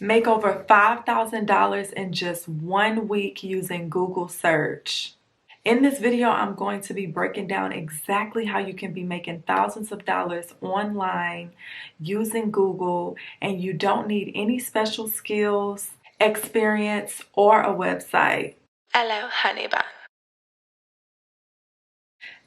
Make over $5,000 in just 1 week using Google search. In this video, I'm going to be breaking down exactly how you can be making thousands of dollars online using Google, and you don't need any special skills, experience, or a website. Hello, honey bun.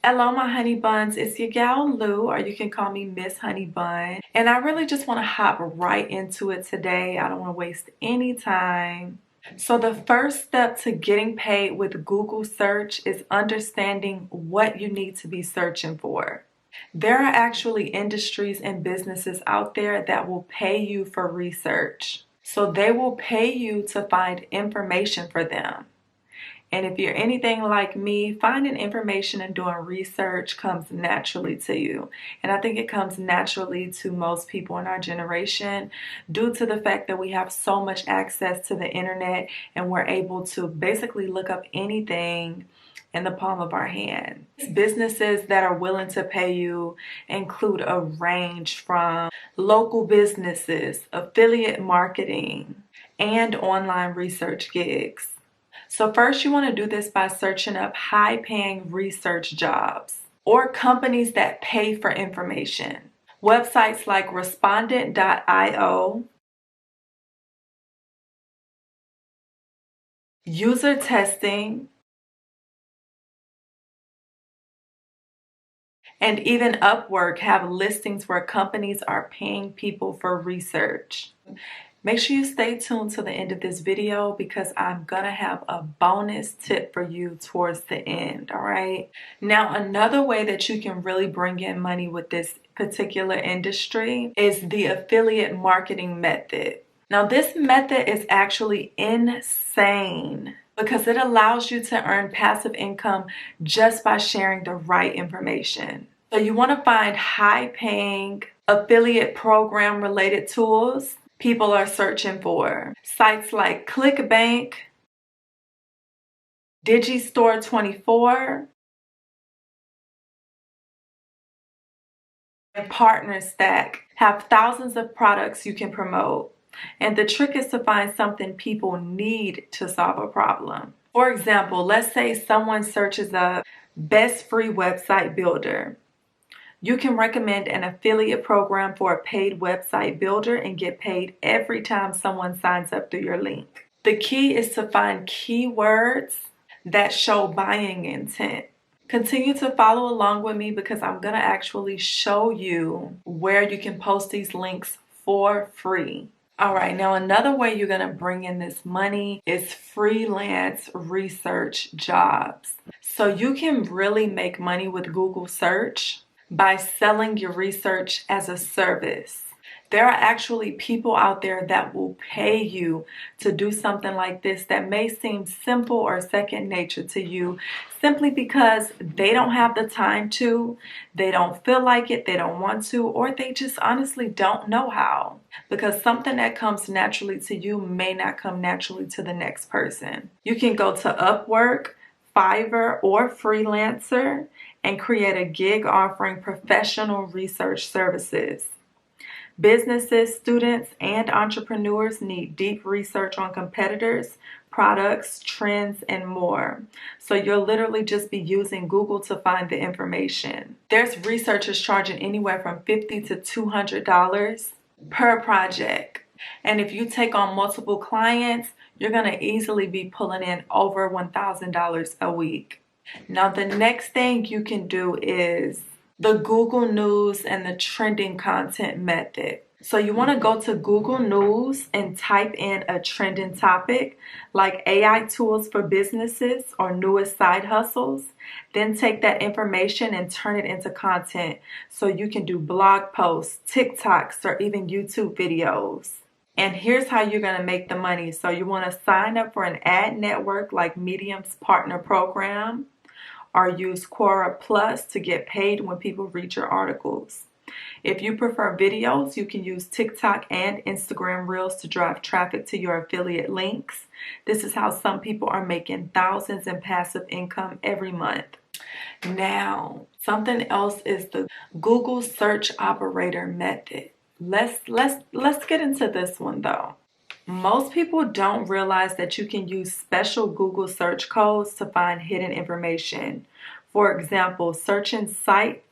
Hello, my honey buns. It's your gal Lou, or you can call me Miss Honey Bun. And I really just want to hop right into it today. I don't want to waste any time. So the first step to getting paid with Google search is understanding what you need to be searching for. There are actually industries and businesses out there that will pay you for research. So they will pay you to find information for them. And if you're anything like me, finding information and doing research comes naturally to you. And I think it comes naturally to most people in our generation due to the fact that we have so much access to the internet and we're able to basically look up anything in the palm of our hand. Businesses that are willing to pay you include a range from local businesses, affiliate marketing, and online research gigs. So first you want to do this by searching up high-paying research jobs or companies that pay for information. Websites like respondent.io, user testing, and even Upwork have listings where companies are paying people for research. Make sure you stay tuned to the end of this video because I'm gonna have a bonus tip for you towards the end, all right? Now, another way that you can really bring in money with this particular industry is the affiliate marketing method. Now, this method is actually insane because it allows you to earn passive income just by sharing the right information. So you want to find high-paying affiliate program related tools people are searching for. Sites like ClickBank, Digistore24, and PartnerStack have thousands of products you can promote. And the trick is to find something people need to solve a problem. For example, let's say someone searches up best free website builder. You can recommend an affiliate program for a paid website builder and get paid every time someone signs up through your link. The key is to find keywords that show buying intent. Continue to follow along with me because I'm going to actually show you where you can post these links for free. All right, now another way you're going to bring in this money is freelance research jobs. So you can really make money with Google search by selling your research as a service. There are actually people out there that will pay you to do something like this that may seem simple or second nature to you simply because they don't have the time to, they don't feel like it, they don't want to, or they just honestly don't know how. Because something that comes naturally to you may not come naturally to the next person. You can go to Upwork, Fiverr, or Freelancer and create a gig offering professional research services. Businesses, students, and entrepreneurs need deep research on competitors, products, trends, and more. So you'll literally just be using Google to find the information. There's researchers charging anywhere from $50 to $200 per project. And if you take on multiple clients, you're going to easily be pulling in over $1,000 a week. Now, the next thing you can do is the Google News and the trending content method. So you want to go to Google News and type in a trending topic like AI tools for businesses or newest side hustles. Then take that information and turn it into content so you can do blog posts, TikToks, or even YouTube videos. And here's how you're going to make the money. So you want to sign up for an ad network like Medium's partner program, or use Quora Plus to get paid when people read your articles. If you prefer videos, you can use TikTok and Instagram Reels to drive traffic to your affiliate links. This is how some people are making thousands in passive income every month. Now, something else is the Google search operator method. Let's get into this one though. Most people don't realize that you can use special Google search codes to find hidden information. For example, searching site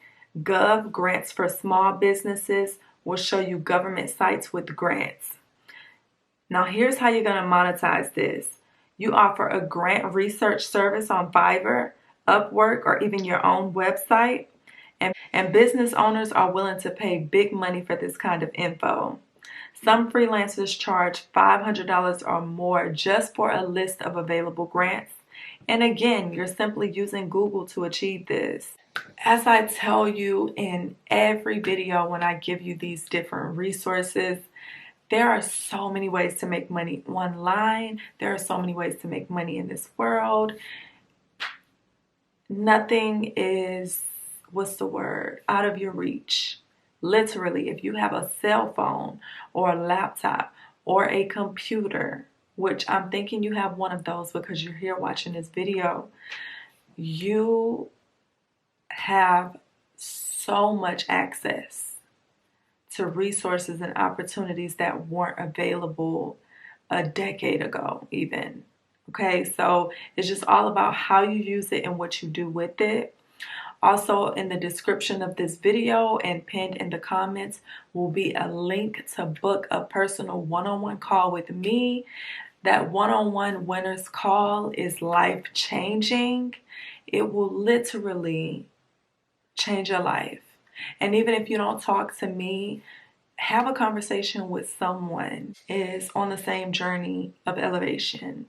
gov grants for small businesses will show you government sites with grants. Now here's how you're going to monetize this. You offer a grant research service on Fiverr, Upwork, or even your own website, and business owners are willing to pay big money for this kind of info. Some freelancers charge $500 or more just for a list of available grants. And again, you're simply using Google to achieve this. As I tell you in every video when I give you these different resources, there are so many ways to make money online. There are so many ways to make money in this world. Nothing is, what's the word, out of your reach. Literally, if you have a cell phone or a laptop or a computer, which I'm thinking you have one of those because you're here watching this video, you have so much access to resources and opportunities that weren't available a decade ago even. Okay, so it's just all about how you use it and what you do with it. Also, in the description of this video and pinned in the comments will be a link to book a personal one-on-one call with me. That one-on-one winner's call is life-changing. It will literally change your life. And even if you don't talk to me, have a conversation with someone who is on the same journey of elevation.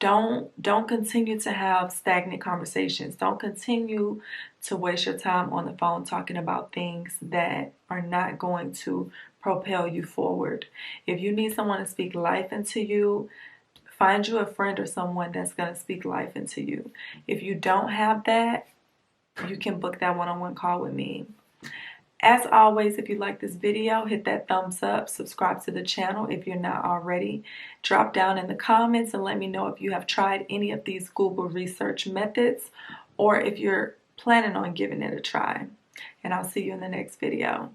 Don't continue to have stagnant conversations. Don't continue to waste your time on the phone talking about things that are not going to propel you forward. If you need someone to speak life into you, find you a friend or someone that's going to speak life into you. If you don't have that, you can book that one-on-one call with me. As always, if you like this video, hit that thumbs up, subscribe to the channel if you're not already. Drop down in the comments and let me know if you have tried any of these Google research methods or if you're planning on giving it a try. And I'll see you in the next video.